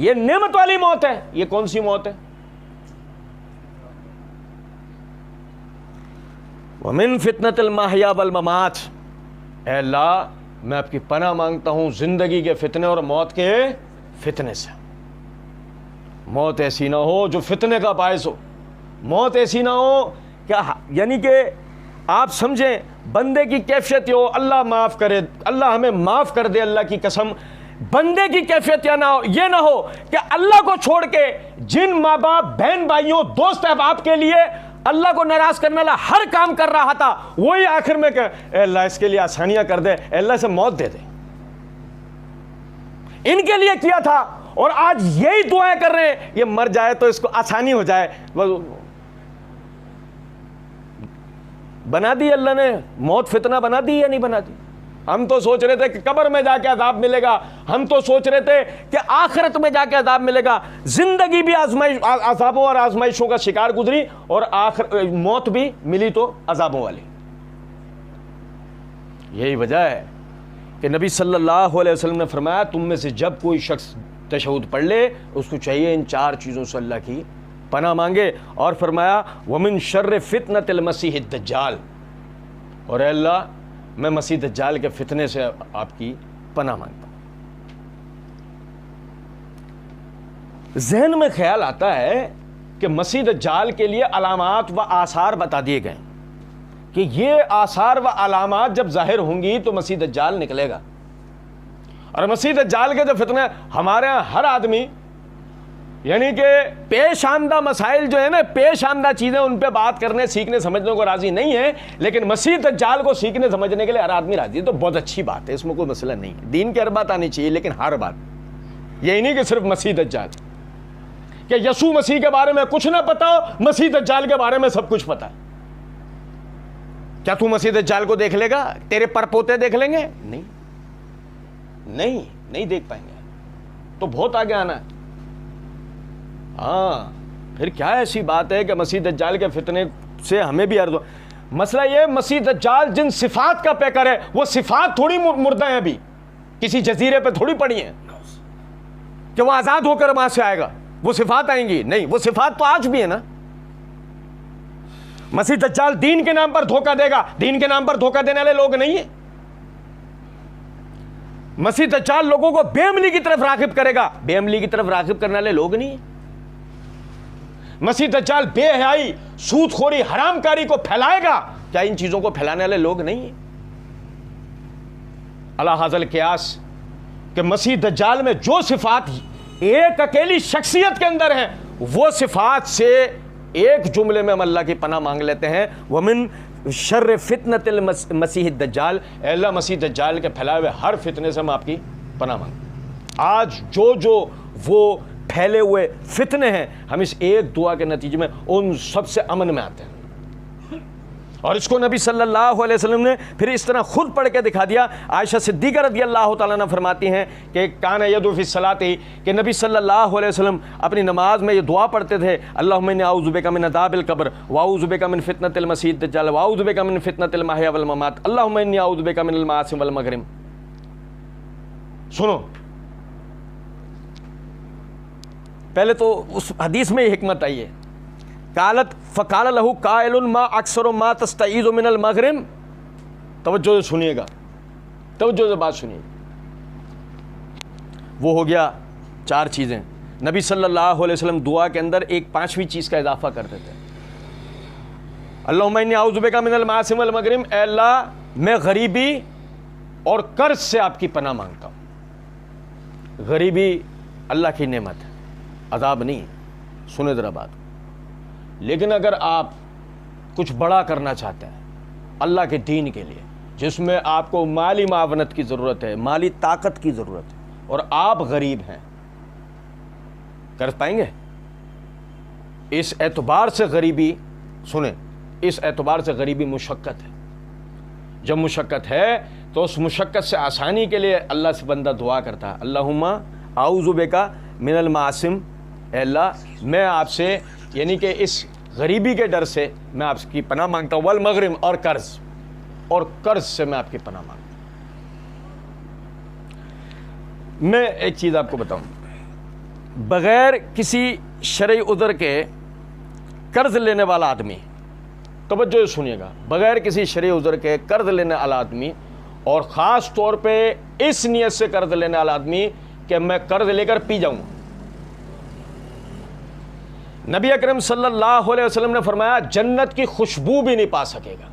یہ نعمت والی موت ہے۔ یہ کون سی موت ہے؟ وَمِن فِتْنَةِ الْمَحْيَا وَالْمَمَاتِ، اے اللہ میں آپ کی پناہ مانگتا ہوں زندگی کے فتنے اور موت کے فتنے سے۔ موت ایسی نہ ہو جو فتنے کا باعث ہو، موت ایسی نہ ہو کیا، یعنی کہ آپ سمجھیں بندے کی کیفیت ہو اللہ معاف کرے، اللہ ہمیں معاف کر دے، اللہ کی قسم، بندے کی کیفیت یہ نہ ہو کہ اللہ کو چھوڑ کے جن ماں باپ، بہن بھائیوں، دوست احباب کے لیے اللہ کو ناراض کرنے والا ہر کام کر رہا تھا، وہی آخر میں کہ اے اللہ اس کے لیے آسانیاں کر دے، اے اللہ سے موت دے دے، ان کے لیے کیا تھا اور آج یہی دعائیں کر رہے ہیں، یہ مر جائے تو اس کو آسانی ہو جائے۔ بنا دی اللہ نے موت فتنہ، بنا دی یا نہیں بنا دی؟ ہم تو سوچ رہے تھے کہ قبر میں جا کے عذاب ملے گا، ہم تو سوچ رہے تھے کہ آخرت میں جا کے عذاب ملے گا، زندگی بھی عذابوں اور آزمائشوں کا شکار گزری، اور موت بھی ملی تو عذابوں والی۔ یہی وجہ ہے کہ نبی صلی اللہ علیہ وسلم نے فرمایا تم میں سے جب کوئی شخص تشہد پڑھ لے اس کو چاہیے ان 4 چیزوں سے اللہ کی پناہ مانگے، اور فرمایا وَمِن شَرِّ فِتْنَةِ الْمَسِيحِ الدَّجَّالِ، اور اے اللہ میں مسیح دجال کے فتنے سے آپ کی پناہ مانگتا ہوں۔ ذہن میں خیال آتا ہے کہ مسیح دجال کے لیے علامات و آثار بتا دیے گئے کہ یہ آثار و علامات جب ظاہر ہوں گی تو مسیح دجال نکلے گا۔ اور مسیح دجال کے جو فتنے ہمارے ہاں ہر آدمی یعنی کہ پیش آمدہ مسائل جو ہے نا، پیش آمدہ چیزیں، ان پہ بات کرنے سیکھنے سمجھنے کو راضی نہیں ہے، لیکن مسیح دجال کو سیکھنے سمجھنے کے لیے ہر آدمی راضی ہے، تو بہت اچھی بات ہے، اس میں کوئی مسئلہ نہیں ہے۔ دین کی ہر بات آنی چاہیے، لیکن ہر بات، یہی نہیں کہ صرف مسیح دجال، کہ یسوع مسیح کے بارے میں کچھ نہ پتا ہو، مسیح دجال کے بارے میں سب کچھ پتا ہے۔ کیا تو مسیح دجال کو دیکھ لے گا؟ تیرے پر پوتے دیکھ لیں گے؟ نہیں دیکھ پائیں گے، تو بہت آگے آنا ہے۔ ہاں پھر کیا ایسی بات ہے کہ مسیح دجال کے فتنے سے ہمیں بھی عرض ہو۔ مسئلہ یہ مسیح دجال جن صفات کا پیکر ہے، وہ صفات تھوڑی مردہ ہیں، ابھی کسی جزیرے پہ تھوڑی پڑی ہیں کہ وہ آزاد ہو کر وہاں سے آئے گا، وہ صفات آئیں گی، نہیں، وہ صفات تو آج بھی ہے نا۔ مسیح دجال دین کے نام پر دھوکہ دے گا، دین کے نام پر دھوکہ دینے والے لوگ نہیں ہیں۔ مسیح دجال لوگوں کو بے عملی کی طرف راغب کرے گا، بے عملی کی طرف راغب کرنے والے لوگ نہیں ہیں۔ مسیح دجال بے حیائی، سود خوری، حرام کاری کو پھیلائے گا، کیا ان چیزوں کو پھیلانے والے لوگ نہیں ہیں؟ علی ھذا القیاس کہ مسیح دجال میں جو صفات ایک اکیلی شخصیت کے اندر ہیں، وہ صفات سے ایک جملے میں ہم اللہ کی پناہ مانگ لیتے ہیں، وَمِن شر فتنۃ المسیح الدجال، اے اللہ مسیح دجال کے پھیلائے ہوئے ہر فتنے سے ہم آپ کی پناہ مانگتے ہیں۔ آج جو وہ پھیلے ہوئے فتنے ہیں، ہم اس ایک دعا کے نتیجے میں ان سب سے امن میں آتے ہیں۔ اور اس کو نبی صلی اللہ علیہ وسلم نے پھر اس طرح خود پڑھ کے دکھا دیا۔ عائشہ صدیقہ رضی اللہ تعالیٰ عنہ فرماتی ہیں کہ کان یدعو فی الصلاۃ، کہ نبی صلی اللہ علیہ وسلم اپنی نماز میں یہ دعا پڑھتے تھے، اللہم انی اعوذ بک من عذاب القبر واعوذ بک من فتنۃ المسیح الدجال واعوذ بک من فتنۃ المحیا والممات اللہم انی اعوذ بک من المعاصی والمغرم۔ سنو، پہلے تو اس حدیث میں یہ حکمت آئی ہے، قالت فقال له قائل ما اکثر ما تستعیذ من المغرم۔ توجہ سے سنیے گا، توجہ سے بات سنیے۔ وہ ہو گیا 4 چیزیں۔ نبی صلی اللہ علیہ وسلم دعا کے اندر ایک 5ویں چیز کا اضافہ کرتے تھے، اللہم انی اعوذ بک من المعاصی والمغرم، اے اللہ میں غریبی اور قرض سے آپ کی پناہ مانگتا ہوں۔ غریبی اللہ کی نعمت ہے، عذاب نہیں۔ سنیں ذرا بات، لیکن اگر آپ کچھ بڑا کرنا چاہتے ہیں اللہ کے دین کے لیے، جس میں آپ کو مالی معاونت کی ضرورت ہے، مالی طاقت کی ضرورت ہے، اور آپ غریب ہیں، کر پائیں گے؟ اس اعتبار سے غریبی، سنیں، اس اعتبار سے غریبی مشقت ہے۔ جب مشقت ہے تو اس مشقت سے آسانی کے لیے اللہ سے بندہ دعا کرتا ہے، اللہم اعوذ بک من المعاصم، اے اللہ میں آپ سے، یعنی کہ اس غریبی کے ڈر سے میں آپ کی پناہ مانگتا ہوں، والمغرم، اور قرض سے میں آپ کی پناہ مانگتا ہوں۔ میں ایک چیز آپ کو بتاؤں، بغیر کسی شرعی عذر کے قرض لینے والا آدمی، توجہ سنیے گا، بغیر کسی شرعی عذر کے قرض لینے والا آدمی، اور خاص طور پہ اس نیت سے قرض لینے والا آدمی کہ میں قرض لے کر پی جاؤں، نبی اکرم صلی اللہ علیہ وسلم نے فرمایا جنت کی خوشبو بھی نہیں پا سکے گا۔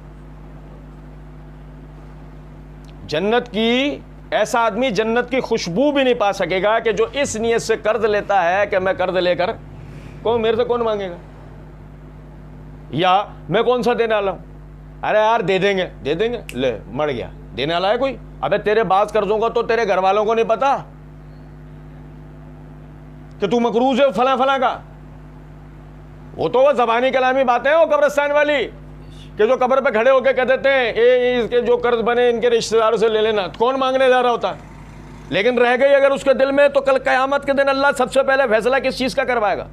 جنت کی، ایسا آدمی جنت کی خوشبو بھی نہیں پا سکے گا کہ جو اس نیت سے قرض لیتا ہے کہ میں قرض لے کر میرے سے کون مانگے گا، یا میں کون سا دینے والا ہوں، ارے یار دے دیں گے، لے مر گیا، دینے والا ہے کوئی؟ ابے تیرے بعض قرضوں کا تو تیرے گھر والوں کو نہیں پتا کہ تو مقروض ہے فلاں کا، وہ تو وہ زبانی کلامی باتیں ہیں، وہ قبرستان والی کہ جو قبر پہ کھڑے ہو کے کہہ دیتے ہیں اس کے جو قرض بنے ان کے رشتہ داروں سے لے لینا، کون مانگنے جا رہا ہوتا ہے؟ لیکن رہ گئی اگر اس کے دل میں، تو کل قیامت کے دن اللہ سب سے پہلے فیصلہ کس چیز کا کروائے گا؟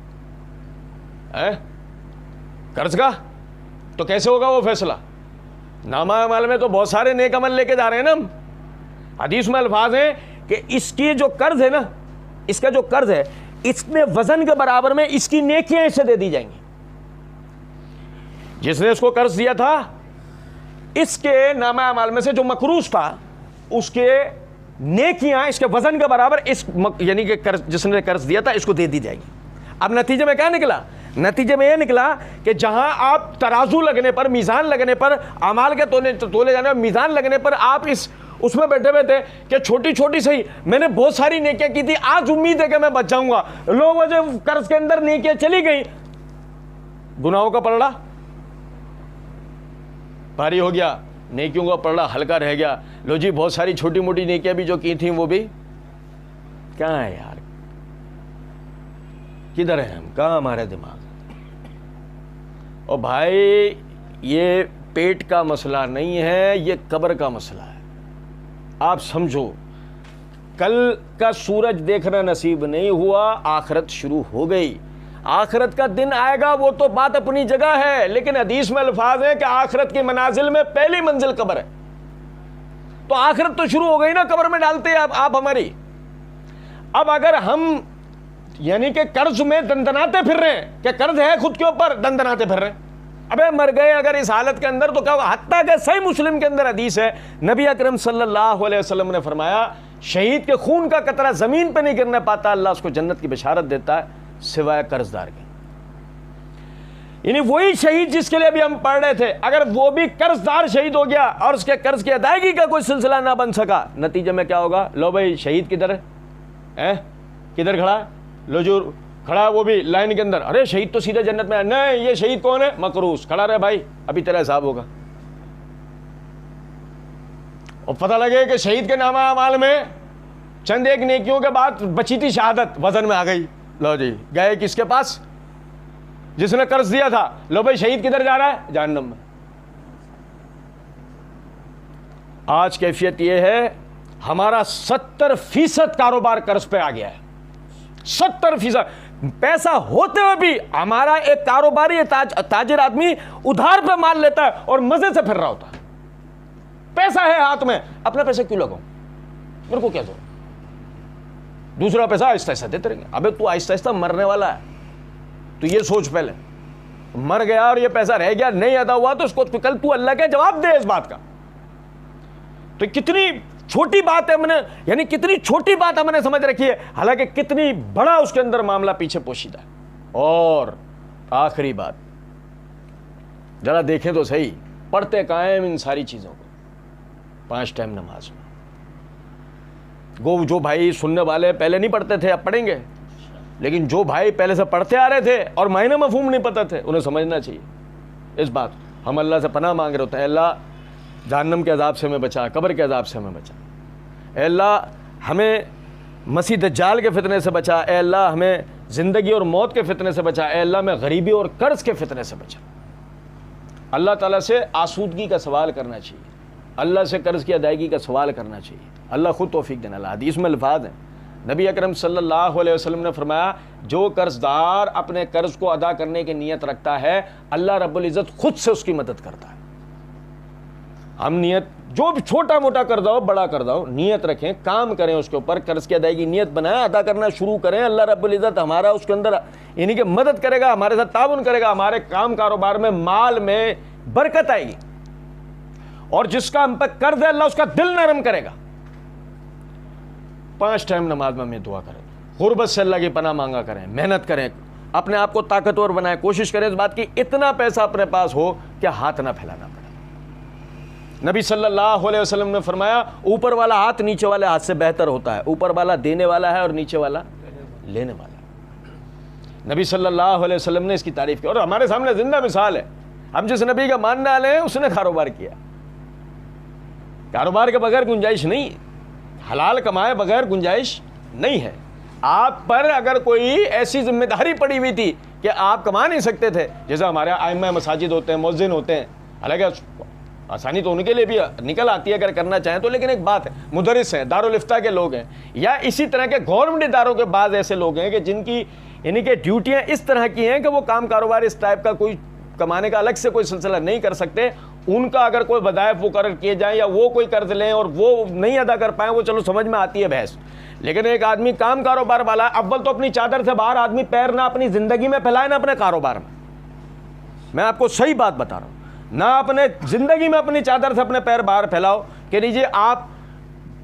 قرض کا۔ تو کیسے ہوگا وہ فیصلہ؟ نامہ اعمال میں تو بہت سارے نیک عمل لے کے جا رہے ہیں نا ہم، حدیث میں الفاظ ہیں کہ اس کی جو قرض ہے نا، اس کا جو قرض ہے، اس میں وزن کے برابر میں اس کی نیکیاں اسے دے دی جائیں گی۔ جس نے اس کو قرض دیا تھا، اس کے نامہ اعمال میں سے جو مقروض تھا، اس کے نیکیاں اس کے وزن کے برابر اس، یعنی کہ جس نے قرض دیا تھا اس کو دے دی جائیں گی۔ اب نتیجے میں کیا نکلا؟ نتیجے میں یہ نکلا کہ جہاں آپ ترازو لگنے پر، میزان لگنے پر، اعمال کے تولے جانے پر، میزان لگنے پر آپ اس اس میں بیٹھے ہوئے تھے کہ چھوٹی چھوٹی صحیح میں نے بہت ساری نیکیاں کی تھی, آج امید ہے کہ میں بچ جاؤں گا. لوگوں جو قرض کے اندر نیکیاں چلی گئی, گناہوں کا پلڑا بھاری ہو گیا, نیکیوں کا پلڑا ہلکا رہ گیا. لو جی بہت ساری چھوٹی موٹی نیکیاں بھی جو کی تھیں وہ بھی کہاں ہے یار, کدھر ہیں ہم, کہاں ہمارے دماغ. اور بھائی یہ پیٹ کا مسئلہ نہیں ہے, یہ قبر کا مسئلہ ہے. آپ سمجھو کل کا سورج دیکھنا نصیب نہیں ہوا, آخرت شروع ہو گئی. آخرت کا دن آئے گا وہ تو بات اپنی جگہ ہے, لیکن حدیث میں الفاظ ہیں کہ آخرت کی منازل میں پہلی منزل قبر ہے. تو آخرت تو شروع ہو گئی نا, قبر میں ڈالتے ہیں آپ ہماری. اب اگر ہم یعنی کہ قرض میں دندناتے پھر رہے ہیں کہ قرض ہے خود کے اوپر, دندناتے پھر رہے ہیں, ابے مر گئے اگر اس حالت کے اندر تو کیا ہوگا. حتیٰ کہ صحیح مسلم کے اندر حدیث ہے, نبی اکرم صلی اللہ علیہ وسلم نے فرمایا شہید کے خون کا قطرہ زمین پہ نہیں گرنے پاتا, اللہ اس کو جنت کی بشارت دیتا ہے سوائے قرض دار کے. یعنی وہی شہید جس کے لیے ابھی ہم پڑھ رہے تھے, اگر وہ بھی قرض دار شہید ہو گیا اور اس کے قرض کی ادائیگی کا کوئی سلسلہ نہ بن سکا, نتیجے میں کیا ہوگا. لو بھائی شہید کدھر ہے, کدھر کھڑا ہے, لو جو کھڑا ہے وہ بھی لائن کے اندر, ارے شہید تو سیدھے جنت میں ہے. نہیں, یہ شہید کون ہے, مقروض. کھڑا رہے بھائی, ابھی تیرا حساب ہوگا. اور پتہ لگے کہ شہید کے نامہ اعمال میں چند ایک نیکیوں کے بعد بچی تھی شہادت وزن میں آ گئی. لو جی گئے کس کے پاس, جس نے قرض دیا تھا. لو بھائی شہید کدھر جا رہا ہے, جہنم میں. آج کیفیت یہ ہے ہمارا 70% کاروبار قرض پہ آ گیا ہے. 70% پیسہ ہوتے ہوئے بھی ہمارا ایک کاروباری تاجر آدمی ادھار پہ مال لیتا ہے اور مزے سے پھر رہا ہوتا ہے. پیسہ ہے ہاتھ میں, اپنا پیسہ کیوں لگاؤں, میرے کو کیا دو, دوسرا پیسہ آہستہ آہستہ دیتے رہیں گے. ابے تو آہستہ آہستہ مرنے والا ہے, تو یہ سوچ پہلے, مر گیا اور یہ پیسہ رہ گیا نہیں ادا ہوا تو اس کو کل تو اللہ کا جواب دے اس بات کا. تو کتنی چھوٹی بات ہے ہم نے, یعنی کتنی چھوٹی بات ہم نے سمجھ رکھی ہے, حالانکہ کتنی بڑا اس کے اندر معاملہ پیچھے پوشیدہ ہے. اور آخری بات ذرا دیکھیں تو صحیح, پڑھتے قائم ان ساری چیزوں کو 5 ٹائم نماز میں. گو جو بھائی سننے والے پہلے نہیں پڑھتے تھے اب پڑھیں گے, لیکن جو بھائی پہلے سے پڑھتے آ رہے تھے اور معنی مفہوم نہیں پتہ تھے انہیں سمجھنا چاہیے اس بات. ہم اللہ سے پناہ مانگ رہے ہوتے ہیں, اللہ جہنم کے عذاب سے ہمیں بچا, قبر کے عذاب سے ہمیں بچا, اے اللہ ہمیں مسیح دجال کے فتنے سے بچا, اے اللہ ہمیں زندگی اور موت کے فتنے سے بچا, اے اللہ ہمیں غریبی اور قرض کے فتنے سے بچا. اللہ تعالیٰ سے آسودگی کا سوال کرنا چاہیے, اللہ سے قرض کی ادائیگی کا سوال کرنا چاہیے. اللہ خود توفیق دینا. اللہ حدیث میں الفاظ ہیں, نبی اکرم صلی اللہ علیہ وسلم نے فرمایا جو قرض دار اپنے قرض کو ادا کرنے کی نیت رکھتا ہے اللہ رب العزت خود سے اس کی مدد کرتا ہے. ہم نیت جو بھی چھوٹا موٹا قرض ہو بڑا قرض ہو نیت رکھیں, کام کریں اس کے اوپر, قرض کی ادائیگی نیت بنائیں, ادا کرنا شروع کریں. اللہ رب العزت ہمارا اس کے اندر یعنی کہ مدد کرے گا, ہمارے ساتھ تعاون کرے گا, ہمارے کام کاروبار میں مال میں برکت آئے گی. اور جس کا ہم پہ قرض ہے اللہ اس کا دل نرم کرے گا. 5 ٹائم نماز میں ہمیں دعا کریں, غربت سے اللہ کی پناہ مانگا کریں, محنت کریں, اپنے آپ کو طاقتور بنائیں, کوشش کریں اس بات کی اتنا پیسہ اپنے پاس ہو کہ ہاتھ نہ پھیلانا پڑے. نبی صلی اللہ علیہ وسلم نے فرمایا اوپر والا ہاتھ نیچے والے ہاتھ سے بہتر ہوتا ہے, اوپر والا دینے والا ہے اور نیچے والا لینے والا ہے. نبی صلی اللہ علیہ وسلم نے اس کی تعریف کی اور ہمارے سامنے زندہ مثال ہے. ہم جس نبی کا ماننے والے ہیں اس نے کاروبار کیا, کاروبار کے بغیر گنجائش نہیں, حلال کمائے بغیر گنجائش نہیں ہے. آپ پر اگر کوئی ایسی ذمہ داری پڑی ہوئی تھی کہ آپ کما نہیں سکتے تھے, جیسے ہمارے ائمہ مساجد ہوتے ہیں, مؤذن ہوتے ہیں, حالانکہ آسانی تو ان کے لیے بھی نکل آتی ہے اگر کرنا چاہیں تو, لیکن ایک بات ہے مدرس ہیں, دارالفتہ کے لوگ ہیں, یا اسی طرح کے گورنمنٹ اداروں کے بعض ایسے لوگ ہیں کہ جن کی یعنی کہ ڈیوٹیاں اس طرح کی ہیں کہ وہ کام کاروبار اس ٹائپ کا کوئی کمانے کا الگ سے کوئی سلسلہ نہیں کر سکتے. ان کا اگر کوئی وظائف مقرر کیے جائیں یا وہ کوئی قرض لیں اور وہ نہیں ادا کر پائیں, وہ چلو سمجھ میں آتی ہے بحث. لیکن ایک آدمی کام کاروبار والا, اول تو اپنی چادر سے باہر آدمی پیر نہ اپنی زندگی میں پھیلائے نہ اپنے کاروبار میں. میں آپ کو صحیح بات بتا رہا ہوں, نہ اپنے زندگی میں اپنی چادر سے اپنے پیر باہر پھیلاؤ کہ لیجیے آپ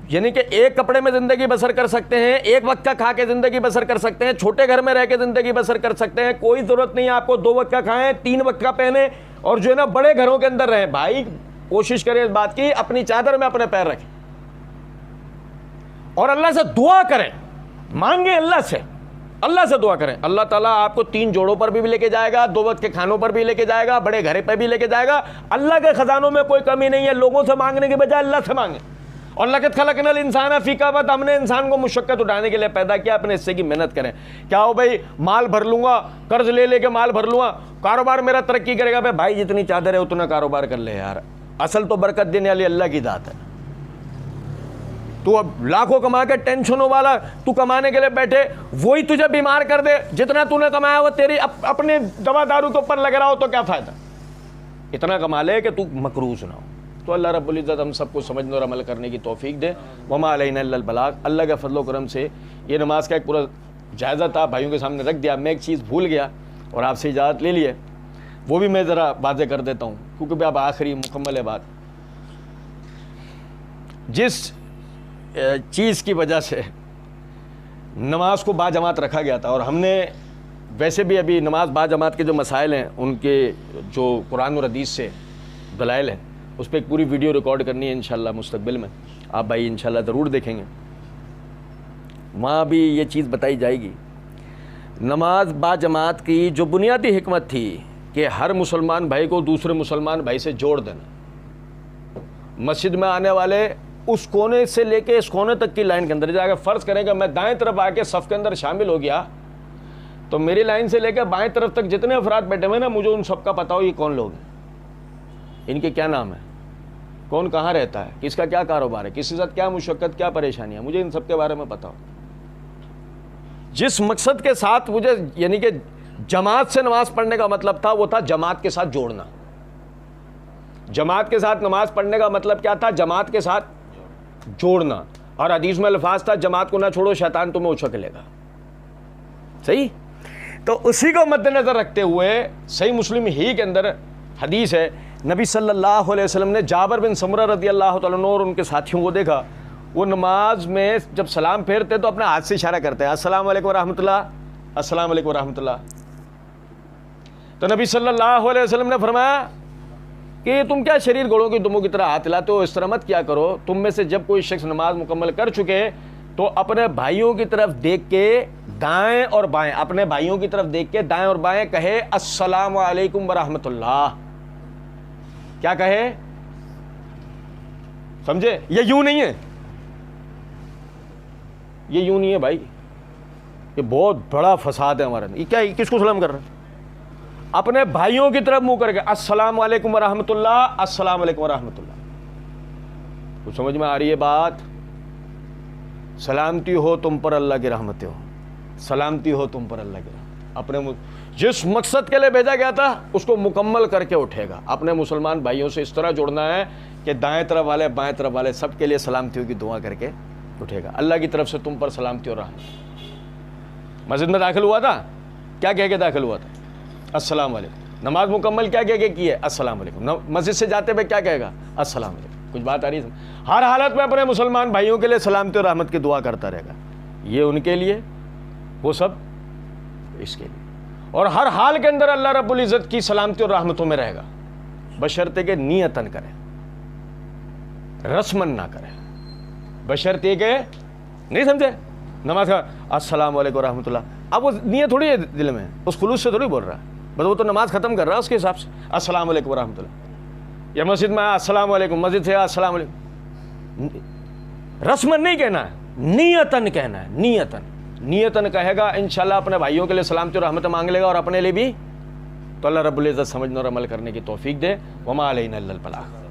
یعنی کہ ایک کپڑے میں زندگی بسر کر سکتے ہیں, ایک وقت کا کھا کے زندگی بسر کر سکتے ہیں, چھوٹے گھر میں رہ کے زندگی بسر کر سکتے ہیں, کوئی ضرورت نہیں ہے آپ کو 2 وقت کا کھائیں 3 وقت کا پہنیں اور جو ہے نا بڑے گھروں کے اندر رہیں. بھائی کوشش کریں اس بات کی اپنی چادر میں اپنے پیر رکھیں, اور اللہ سے دعا کریں, مانگیں اللہ سے, اللہ سے دعا کریں. اللہ تعالیٰ آپ کو 3 جوڑوں پر بھی لے کے جائے گا, 2 وقت کے کھانوں پر بھی لے کے جائے گا, بڑے گھر پہ بھی لے کے جائے گا. اللہ کے خزانوں میں کوئی کمی نہیں ہے. لوگوں سے مانگنے کے بجائے اللہ سے مانگیں. اور لقد خلقنا الانسان فی کبد, ہم نے انسان کو مشقت اٹھانے کے لیے پیدا کیا, اپنے حصے کی محنت کریں. کیا ہو بھائی, مال بھر لوں گا, قرض لے کے مال بھر لوں گا, کاروبار میرا ترقی کرے گا. بھائی جتنی چادر ہے اتنا کاروبار کر لے یار, اصل تو برکت دینے والی اللہ کی ذات ہے. تو اب لاکھوں کما کے ٹینشنوں والا تو کمانے کے لیے بیٹھے, وہی تجھے بیمار کر دے. جتنا تو نے کمایا وہ تیری اپنے دوا دارو کے اوپر لگ رہا ہو تو کیا فائدہ. اتنا کما لے کہ تو مقروض نہ ہو. تو اللہ رب العزت ہم سب کو سمجھنے اور عمل کرنے کی توفیق دے. وما علینا الا البلاغ. اللہ کے فضل و کرم سے یہ نماز کا ایک پورا جائزہ تھا, بھائیوں کے سامنے رکھ دیا. میں ایک چیز بھول گیا اور آپ سے اجازت لے لی ہے, وہ بھی میں ذرا واضح کر دیتا ہوں کیونکہ اب آخری مکمل ہے بات. جس چیز کی وجہ سے نماز کو با جماعت رکھا گیا تھا, اور ہم نے ویسے بھی ابھی نماز با جماعت کے جو مسائل ہیں ان کے جو قرآن اور حدیث سے دلائل ہیں اس پہ ایک پوری ویڈیو ریکارڈ کرنی ہے انشاءاللہ مستقبل میں. آپ بھائی انشاءاللہ ضرور دیکھیں گے, وہاں بھی یہ چیز بتائی جائے گی. نماز با جماعت کی جو بنیادی حکمت تھی کہ ہر مسلمان بھائی کو دوسرے مسلمان بھائی سے جوڑ دینا. مسجد میں آنے والے اس کونے سے لے کے اس کونے تک کی لائن کے اندر جا کے, فرض کریں کہ میں دائیں طرف آ کے صف کے اندر شامل ہو گیا تو میری لائن سے لے کے بائیں طرف تک جتنے افراد بیٹھے ہوئے نا, مجھے ان سب کا پتہ ہو یہ کون لوگ ہیں, ان کے کیا نام ہے, کون کہاں رہتا ہے, کس کا کیا کاروبار ہے, کس کے ساتھ کیا مشقت کیا پریشانی ہے, مجھے ان سب کے بارے میں پتہ ہو. جس مقصد کے ساتھ مجھے یعنی کہ جماعت سے نماز پڑھنے کا مطلب تھا وہ تھا جماعت کے ساتھ جوڑنا. جماعت کے ساتھ نماز پڑھنے کا مطلب کیا تھا, جماعت کے ساتھ جوڑنا. اور حدیث میں الفاظ تھا جماعت کو نہ چھوڑو شیطان تمہیں اچک لے گا. صحیح. تو اسی کو مد نظر رکھتے ہوئے صحیح مسلم ہی کے اندر حدیث ہے, نبی صلی اللہ علیہ وسلم نے جابر بن سمرہ رضی اللہ تعالیٰ عنہ اور ان کے ساتھیوں کو دیکھا, وہ نماز میں جب سلام پھیرتے تو اپنے ہاتھ سے اشارہ کرتے ہیں, السلام علیکم ورحمۃ اللہ, السلام علیکم ورحمۃ اللہ. تو نبی صلی اللہ علیہ وسلم نے فرمایا کہ تم کیا شریر گھوڑوں کی دموں کی طرح ہاتھ ہلاتے ہو, اس طرح مت کیا کرو. تم میں سے جب کوئی شخص نماز مکمل کر چکے تو اپنے بھائیوں کی طرف دیکھ کے دائیں اور بائیں, اپنے بھائیوں کی طرف دیکھ کے دائیں اور بائیں کہے السلام علیکم ورحمۃ اللہ. کیا کہے, سمجھے؟ یہ یوں نہیں ہے, یہ یوں نہیں ہے بھائی, یہ بہت بڑا فساد ہے ہمارے اندر. یہ کیا, کس کو سلام کر رہے ہیں؟ اپنے بھائیوں کی طرف منہ کر کے السلام علیکم ورحمۃ اللہ, السلام علیکم ورحمۃ اللہ. کچھ سمجھ میں آ رہی ہے بات؟ سلامتی ہو تم پر اللہ کی رحمتیں ہو, سلامتی ہو تم پر اللہ کی رحمت. اپنے جس مقصد کے لیے بھیجا گیا تھا اس کو مکمل کر کے اٹھے گا. اپنے مسلمان بھائیوں سے اس طرح جوڑنا ہے کہ دائیں طرف والے بائیں طرف والے سب کے لیے سلامتیوں کی دعا کر کے اٹھے گا. اللہ کی طرف سے تم پر سلامتی اور رحمت. مسجد میں داخل ہوا تھا, کیا کہہ کے داخل ہوا تھا؟ السلام علیکم. نماز مکمل کیا کہہ کے کی ہے؟ السلام علیکم. مسجد سے جاتے ہوئے کیا کہے گا؟ السلام علیکم. کچھ بات آ رہی ہے؟ ہر حالت میں اپنے مسلمان بھائیوں کے لیے سلامتی اور رحمت کی دعا کرتا رہے گا. یہ ان کے لیے, وہ سب اس کے لیے. اور ہر حال کے اندر اللہ رب العزت کی سلامتی اور رحمتوں میں رہے گا, بشرطے کہ نیتن کرے, رسمن نہ کرے. بشرطے کہ نہیں سمجھے, نماز کا السلام علیکم ورحمۃ اللہ, اب وہ نیت تھوڑی ہے دل میں, اس خلوص سے تھوڑی بول رہا ہے, بس وہ تو نماز ختم کر رہا ہے اس کے حساب سے. السلام علیکم ورحمۃ اللہ, یا مسجد میں السلام علیکم, مسجد سے السلام علیکم. رسمن نہیں کہنا ہے, نیتن کہنا ہے. نیتن نیتن کہے گا انشاءاللہ اپنے بھائیوں کے لیے سلامتی اور رحمت مانگ لے گا, اور اپنے لیے بھی. تو اللہ رب العزت سمجھنے اور عمل کرنے کی توفیق دے. وما علینا الا البلاغ.